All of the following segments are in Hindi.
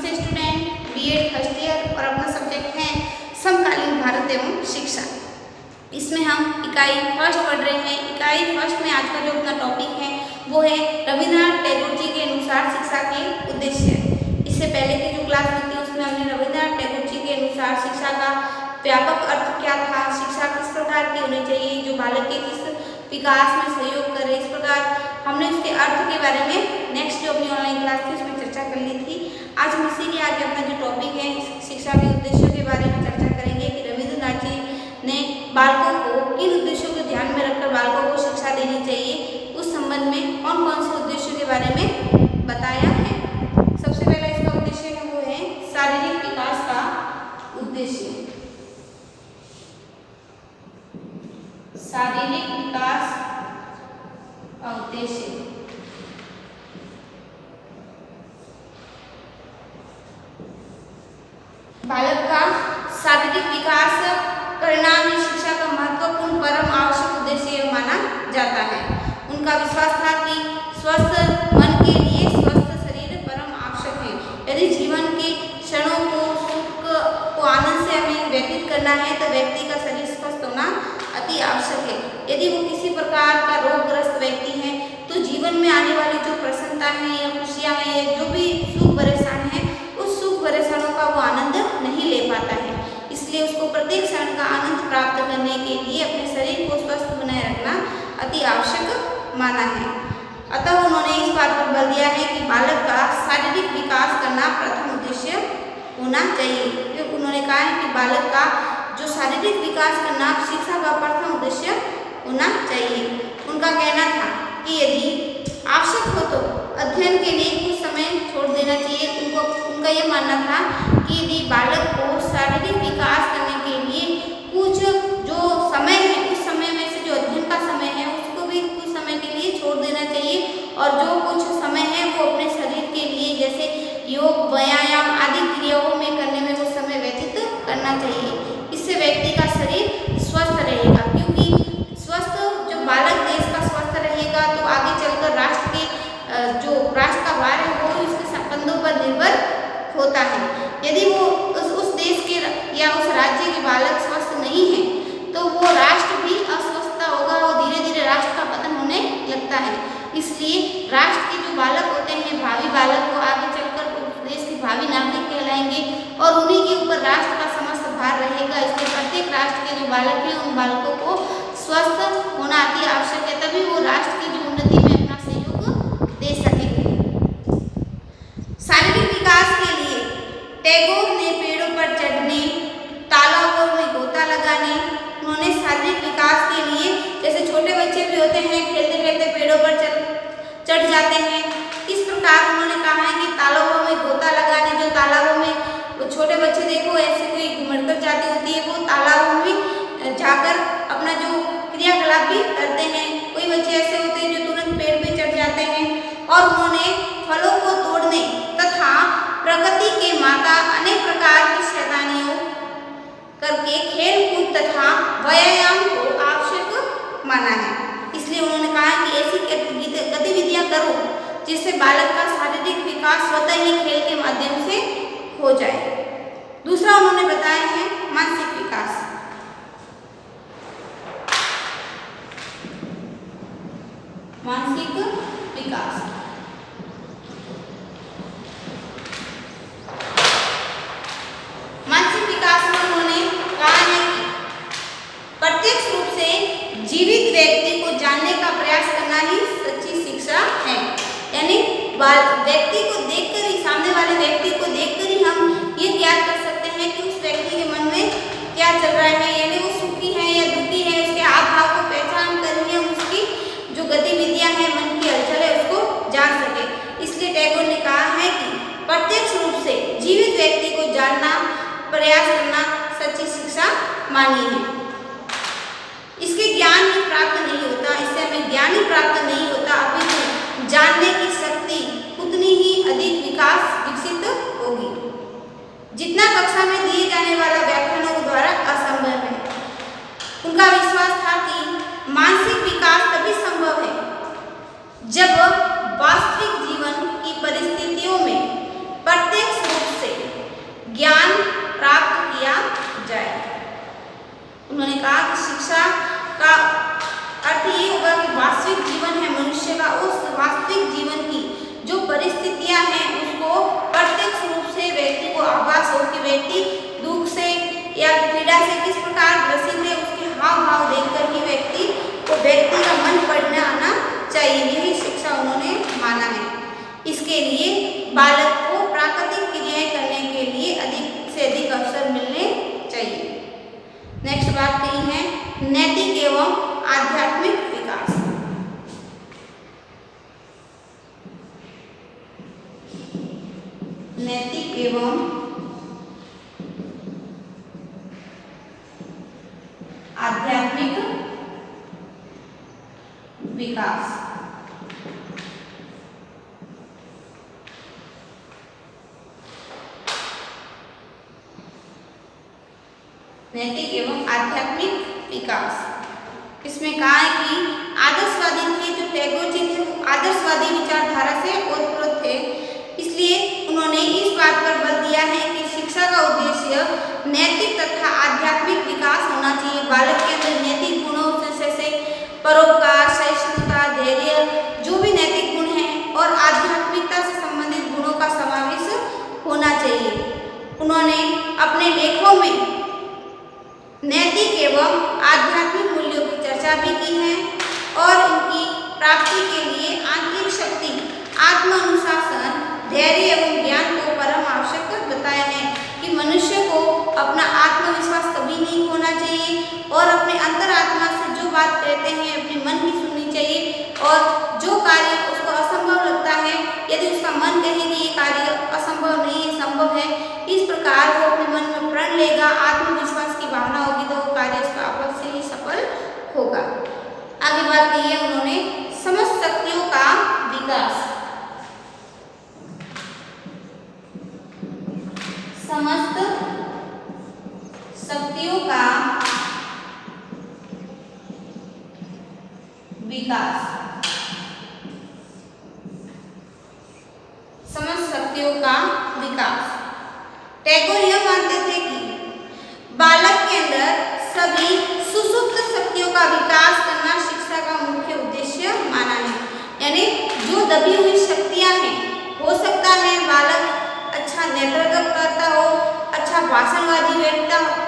नमस्ते स्टूडेंट, बीएड फर्स्ट ईयर और अपना सब्जेक्ट है समकालीन भारत एवं शिक्षा। इसमें हम इकाई फर्स्ट पढ़ रहे हैं। इकाई फर्स्ट में आज का जो अपना टॉपिक है वो है रविन्द्रनाथ टैगोर जी के अनुसार शिक्षा के उद्देश्य। इससे पहले की जो क्लास हुई थी उसमें हमने रविन्द्रनाथ टैगोर जी के अनुसार शिक्षा का व्यापक अर्थ क्या था, शिक्षा किस प्रकार की होनी चाहिए जो बालक के किस विकास में सहयोग करे, इस प्रकार हमने उसके अर्थ के बारे में नेक्स्ट जो अपनी ऑनलाइन क्लास थी उसमें चर्चा कर ली थी। आज हम इसी के आगे अपना जो टॉपिक है शिक्षा के उद्देश्यों के बारे में चर्चा करेंगे कि रविन्द्रनाथ जी ने बालकों को किन उद्देश्यों को ध्यान में रखकर बालकों को शिक्षा देनी चाहिए, उस संबंध में कौन कौन से उद्देश्यों के बारे में बताया है। सबसे पहला इसका उद्देश्य है वो है शारीरिक विकास का उद्देश्य। शारीरिक विकास का उद्देश्य बालक का शारीरिक विकास करना ही शिक्षा का महत्वपूर्ण परम आवश्यक उद्देश्य माना जाता है। उनका विश्वास था कि स्वस्थ मन के लिए स्वस्थ शरीर परम आवश्यक है। यदि जीवन के क्षणों को सुख को आनंद से हमें व्यतीत करना है तो व्यक्ति का शरीर स्वस्थ होना अति आवश्यक है। यदि वो किसी प्रकार का रोगग्रस्त व्यक्ति है तो जीवन में आने वाली जो प्रसन्नता है या खुशियाँ हैं या जो भी सुख परेशान है उस सुख परेशानों का वो आनंद नहीं ले पाता है। इसलिए उसको प्रत्येक क्षण का आनंद प्राप्त करने के लिए अपने शरीर को स्वस्थ बनाए रखना अति आवश्यक माना है। अतः उन्होंने इस बात पर बल दिया है कि बालक का शारीरिक विकास करना प्रथम उद्देश्य होना चाहिए। उन्होंने कहा है कि बालक का जो शारीरिक विकास करना शिक्षा का प्रथम उद्देश्य होना चाहिए। उनका कहना था कि यदि आवश्यक हो तो अध्ययन के लिए कुछ समय छोड़ देना चाहिए। उनका यह मानना था कि यदि बालक को शारीरिक विकास करने के लिए कुछ जो समय है उस समय में से जो अध्ययन का समय है उसको भी कुछ समय के लिए छोड़ देना चाहिए और जो कुछ समय है वो अपने शरीर के लिए जैसे योग, व्यायाम आदि क्रियाओं में करने में वो समय व्यतीत करना चाहिए। इससे व्यक्ति का शरीर स्वस्थ रहेगा, क्योंकि स्वस्थ जो बालक देश का स्वस्थ रहेगा तो आगे चलकर राष्ट्र के जो राष्ट्र का भार है वो इसके कंधों पर निर्भर होता है। यदि वो उस देश के या उस राज्य के बालक स्वस्थ नहीं है तो वो राष्ट्र भी अस्वस्थ होगा, वो धीरे धीरे राष्ट्र का पतन होने लगता है। इसलिए राष्ट्र के जो बालक होते हैं भावी बालक वो आगे चलकर देश के भावी नागरिक कहलाएंगे और उन्हीं के ऊपर राष्ट्र का समस्त भार रहेगा। इसलिए प्रत्येक राष्ट्र के जो बालक हैं उन बालकों को स्वस्थ होना अति आवश्यक है, तभी वो राष्ट्र की जो उन्नति में अपना सहयोग दे सकेंगे। शारीरिक विकास के लिए टैगोर ने पेड़ों पर चढ़ने, तालाबों में गोता लगाने, उन्होंने शारीरिक विकास के लिए जैसे छोटे बच्चे भी होते हैं खेलते खेलते पेड़ों पर चढ़ जाते हैं, इस प्रकार उन्होंने कहा है कि तालाबों में गोता लगाने, जो तालाबों में छोटे बच्चे देखो ऐसे कोई घुमड़कर जाती होती है वो तालाबों में जाकर अपना जो क्रियाकलाप भी करते हैं। कोई बच्चे ऐसे होते हैं जो तुरंत पेड़ पे चढ़ जाते हैं और उन्होंने फलों को तोड़ने तथा प्रकृति के माता अनेक प्रकार की शैतानियों करके खेल कूद तथा व्यायाम को आवश्यक माना है। इसलिए उन्होंने कहा कि ऐसी गतिविधियां करो जिससे बालक का शारीरिक विकास स्वतः ही खेल के माध्यम से हो जाए। दूसरा उन्होंने बताया है मानसिक विकास। मानसिक विकास में उन्होंने कहा है कि प्रत्यक्ष रूप से जीवित व्यक्ति को जानने का प्रयास करना ही सच्ची शिक्षा है। यानी व्यक्ति को देखकर ही, सामने वाले व्यक्ति को देखकर ही हम ये ज्ञात कर सकते हैं कि उस व्यक्ति के मन में क्या चल रहा है, यानी वो सुखी है या दुखी है। उसके हाव भाव को पहचान कर ही हम उसकी जो गतिविधियां हैं, मन की हलचल है, उसको जान सके। इसलिए टैगोर ने कहा है कि प्रत्यक्ष रूप से जीवित व्यक्ति को जानना प्रयास करना सच्ची शिक्षा मानी है। इसके ज्ञान ही प्राप्त नहीं होता, इससे हमें ज्ञान ही प्राप्त नहीं होता, अपितु जानने की शक्ति उतनी ही अधिक विकसित होगी जितना कक्षा में दिए जाने वाला व्याख्यानों के द्वारा असंभव है। उनका विश्वास था कि मानसिक विकास तभी संभव है जब वास्तविक जीवन की परिस्थितियों में प्रत्यक्ष रूप से शिक्षा का अर्थ ये होगा कि वास्तविक जीवन है मनुष्य का, उस वास्तविक जीवन की जो परिस्थितियां हैं उसको प्रत्यक्ष रूप से व्यक्ति को आभास हो कि व्यक्ति दुख से या पीड़ा से किस प्रकार ग्रसित है, उसके हाव भाव देखकर ही व्यक्ति का मन पढ़ने आना चाहिए। यही शिक्षा उन्होंने माना है। इसके लिए बालक को प्राकृतिक क्रियाएं करने के लिए अधिक से अधिक अवसर मिलने चाहिए। नेक्स्ट बात कही है नैतिक एवं आध्यात्मिक विकास। नैतिक एवं आध्यात्मिक विकास। नैतिक एवं आध्यात्मिक विकास इसमें कहा है कि आदर्शवादी थे जो टैगोर जी थे, वो आदर्शवादी विचारधारा से ओतप्रोत थे। इसलिए उन्होंने इस बात पर बल दिया है कि शिक्षा का उद्देश्य नैतिक तथा आध्यात्मिक विकास होना चाहिए। बालक के अंदर नैतिक गुणों जैसे परोपकार, सहिष्णुता, धैर्य, जो भी नैतिक गुण हैं और आध्यात्मिकता से संबंधित गुणों का समावेश होना चाहिए। उन्होंने अपने लेखों में नैतिक एवं आध्यात्मिक मूल्यों की चर्चा भी की है और इनकी प्राप्ति के लिए आंतरिक शक्ति, आत्मानुशासन, धैर्य एवं ज्ञान को परम आवश्यक बताया है कि मनुष्य को अपना आत्मविश्वास कभी नहीं खोना चाहिए और अपने अंतरात्मा से जो बात कहते हैं अपने मन की सुननी चाहिए और जो कार्य उसको असंभव लगता है यदि उसका मन कहे कि ये कार्य असंभव नहीं है, संभव है, इस प्रकार वो अपने मन में प्रण लेगा, आत्मविश्वास की भावना होगी तो वो कार्य उसका अवश्य ही सफल होगा। आगे बात कही है उन्होंने समस्त शक्तियों का विकास। समस्त शक्तियों का विकास। समस्त शक्तियों का विकास। टैगोर यह मानते थे कि बालक के अंदर सभी सुसुप्त शक्तियों का विकास करना शिक्षा का मुख्य उद्देश्य माना है। यानी जो दबी हुई शक्तियां हैं, हो सकता है बालक अच्छा नेतृत्व करता हो, अच्छा भाषणवादी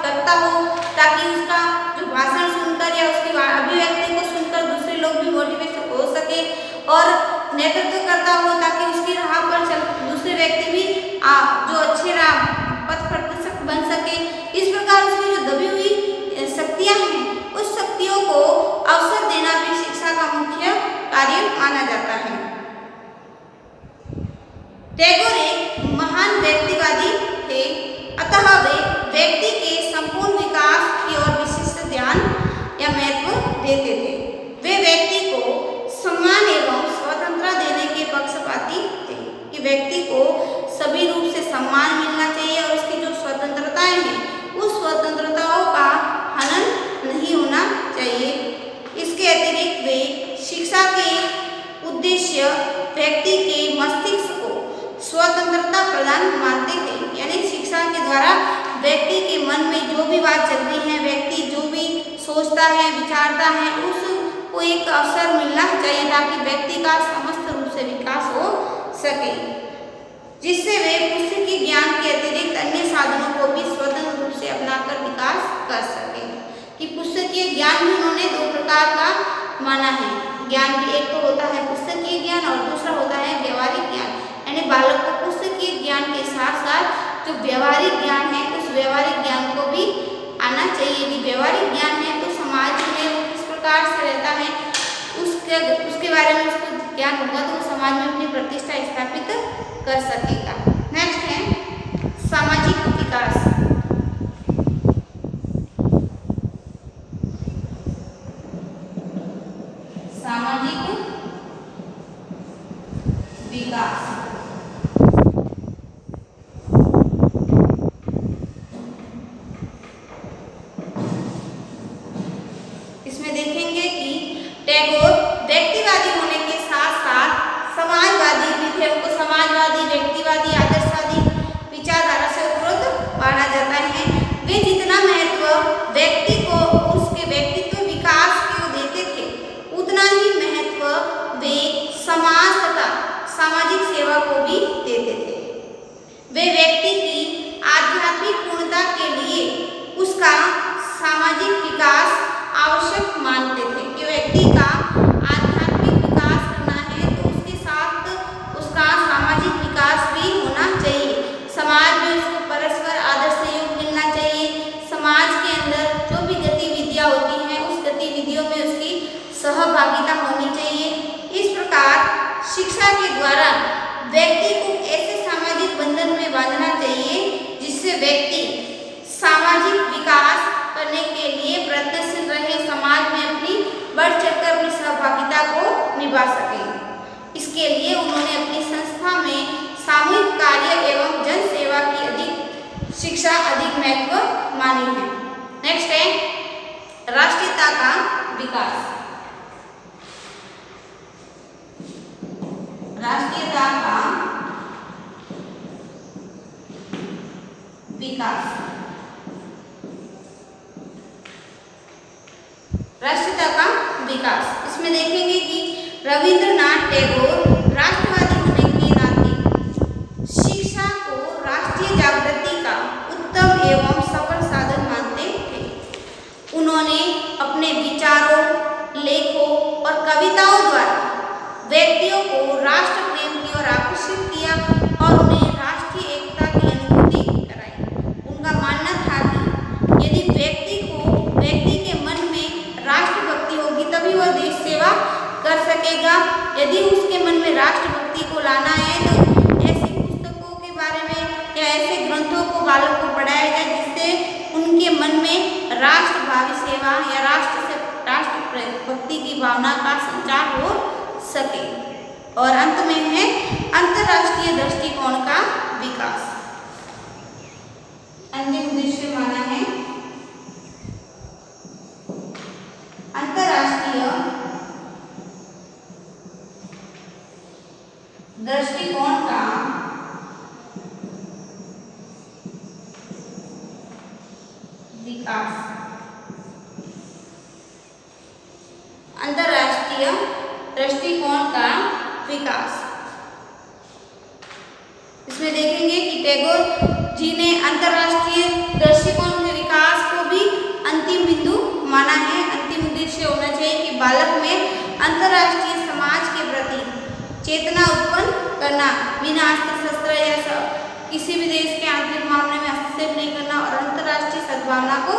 करता हो ताकि उसका जो भाषण सुनकर या उसकी अभिव्यक्ति को सुनकर दूसरे लोग भी मोटिवेट हो सके और नेतृत्व करता हो ताकि उसकी राह पर दूसरे व्यक्ति भी जो अच्छे राह पथ प्रदर्शक बन सके। इस प्रकार उसकी जो दबी हुई शक्तियां हैं उस शक्तियों को अवसर देना भी शिक्षा का मुख्य कार्य माना जाता है। टैगोर एक महान व्यक्तिवादी थे, अतः वे व्यक्ति के संपूर्ण विकास की ओर विशिष्ट ध्यान या महत्व देते थे। वे व्यक्ति को सम्मान एवं स्वतंत्रता देने के पक्षपाती थे कि व्यक्ति को सभी रूप से सम्मान मिलना चाहिए और उसकी जो स्वतंत्रताएं हैं उस स्वतंत्रताओं का हनन नहीं होना चाहिए। इसके अतिरिक्त वे शिक्षा के उद्देश्य व्यक्ति के मस्तिष्क को स्वतंत्रता प्रदान मानते थे। यानी शिक्षा के द्वारा व्यक्ति के मन में जो भी बात चल रही है, व्यक्ति जो भी सोचता है, विचारता है, उसको एक अवसर मिलना चाहिए ताकि व्यक्ति का समस्त रूप से विकास हो सके, जिससे वे पुस्तकीय ज्ञान के अतिरिक्त अन्य साधनों को भी स्वतंत्र रूप से अपनाकर विकास कर सके। कि पुस्तकीय ज्ञान भी उन्होंने दो प्रकार का माना है। ज्ञान भी एक तो होता है पुस्तकीय ज्ञान और दूसरा होता है व्यवहारिक ज्ञान। यानी बालक को पुस्तकीय ज्ञान के साथ साथ जो व्यवहारिक ज्ञान है उस व्यवहारिक ज्ञान को भी आना चाहिए। यदि व्यवहारिक ज्ञान है तो समाज में वो किस प्रकार से रहता है उसके बारे में उसको ज्ञान होगा तो वो समाज में अपनी प्रतिष्ठा स्थापित कर सकेगा। नेक्स्ट है सामाजिक विकास। सामाजिक विकास इसमें देखेंगे कि टैगोर व्यक्तिवादी होने के साथ साथ समाजवादी भी थे। उनको समाजवादी, व्यक्तिवादी इसके लिए उन्होंने अपनी संस्था में सामूहिक कार्य एवं जन सेवा की अधिक शिक्षा अधिक महत्व मानी है। नेक्स्ट है राष्ट्रीयता का विकास। राष्ट्रीयता का विकास। राष्ट्रीयता का विकास, इसमें देखेंगे कि रविंद्रनाथ टैगोर राष्ट्रवादी होने के नाते शिक्षा को राष्ट्रीय जागृति का उत्तम एवं सफल साधन मानते थे। उन्होंने अपने विचारों, लेखों और कविताओं द्वारा व्यक्तियों को राष्ट्र प्रेम की ओर आकर्षित किया और उन्हें राष्ट्रीय एकता की अनुभूति कराई। उनका मानना था कि यदि व्यक्ति के मन में राष्ट्रभक्ति होगी तभी वह देश सेवा कर सकेगा। यदि उसके मन में राष्ट्रभक्ति को लाना है तो ऐसी पुस्तकों के बारे में या ऐसे ग्रंथों को बालक को पढ़ाया जाए जिससे उनके मन में राष्ट्रभावी सेवा या राष्ट्रभक्ति की भावना का संचार हो सके। और अंत में है अंतर्राष्ट्रीय दृष्टिकोण का विकास। अंतिम उद्देश्य माना है अंतर्राष्ट्रीय दृष्टिकोण का विकास। अंतर्राष्ट्रीय दृष्टिकोण का विकास, इसमें देखेंगे कि टैगोर जी ने अंतर्राष्ट्रीय दृष्टिकोण के विकास को भी अंतिम बिंदु माना है। अंतिम उद्देश्य होना चाहिए कि बालक में अंतर्राष्ट्रीय समाज के प्रति चेतना उत्पन्न करना, बिना अस्त्र शस्त्र या किसी भी देश के आंतरिक मामले में हस्तक्षेप नहीं करना और अंतर्राष्ट्रीय सद्भावना को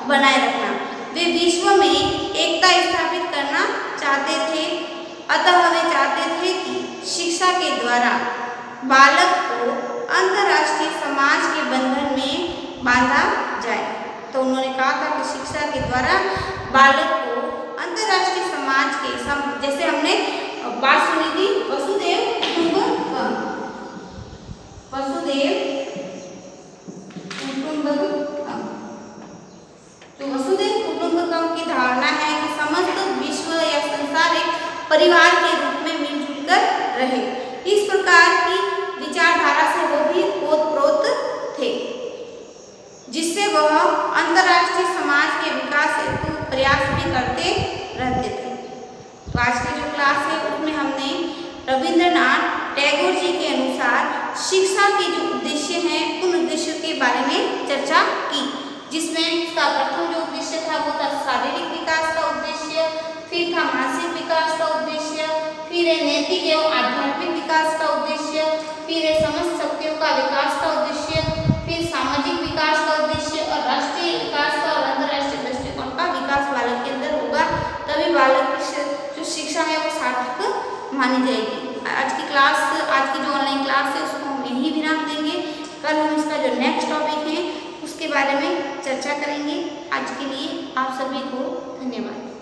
बनाए रखना। वे विश्व में एकता स्थापित करना चाहते थे, अतः वे चाहते थे कि शिक्षा के द्वारा बालक को अंतर्राष्ट्रीय समाज के बंधन में बांधा जाए। तो उन्होंने कहा था कि शिक्षा के द्वारा बालक को अंतर्राष्ट्रीय समाज के जैसे हमने बात सुनी थी वसुदेव कुटुंबकम, तो वसुदेव कुटुंबकम की धारणा है कि समस्त विश्व या संसार एक परिवार के रूप में मिलजुल कर रहे। इस प्रकार की विचारधारा से वो भी ओतप्रोत थे, जिससे वह अंतर्राष्ट्रीय समाज के विकास हेतु प्रयास भी करते रहते थे। तो आज की जो क्लास है उसमें हमने रविंद्रनाथ टैगोर जी के अनुसार शिक्षा के जो उद्देश्य हैं उन उद्देश्यों के बारे में चर्चा की, जिसमें इसका प्रथम जो उद्देश्य था वो था शारीरिक विकास का उद्देश्य, फिर था मानसिक विकास का उद्देश्य, फिर है नैतिक एवं आध्यात्मिक विकास का उद्देश्य, फिर है समस्त शक्तियों का विकास का उद्देश्य, फिर सामाजिक विकास का उद्देश्य और राष्ट्रीय विकास का और अंतर्राष्ट्रीय दृष्टिकोण का विकास बालक के अंदर होगा, तभी बालक की जो शिक्षा है वो सार्थक मानी जाएगी। आज की क्लास, आज की जो ऑनलाइन क्लास है उसको हम यहीं विराम देंगे। कल हम इसका जो नेक्स्ट टॉपिक है उसके बारे में चर्चा करेंगे। आज के लिए आप सभी को धन्यवाद।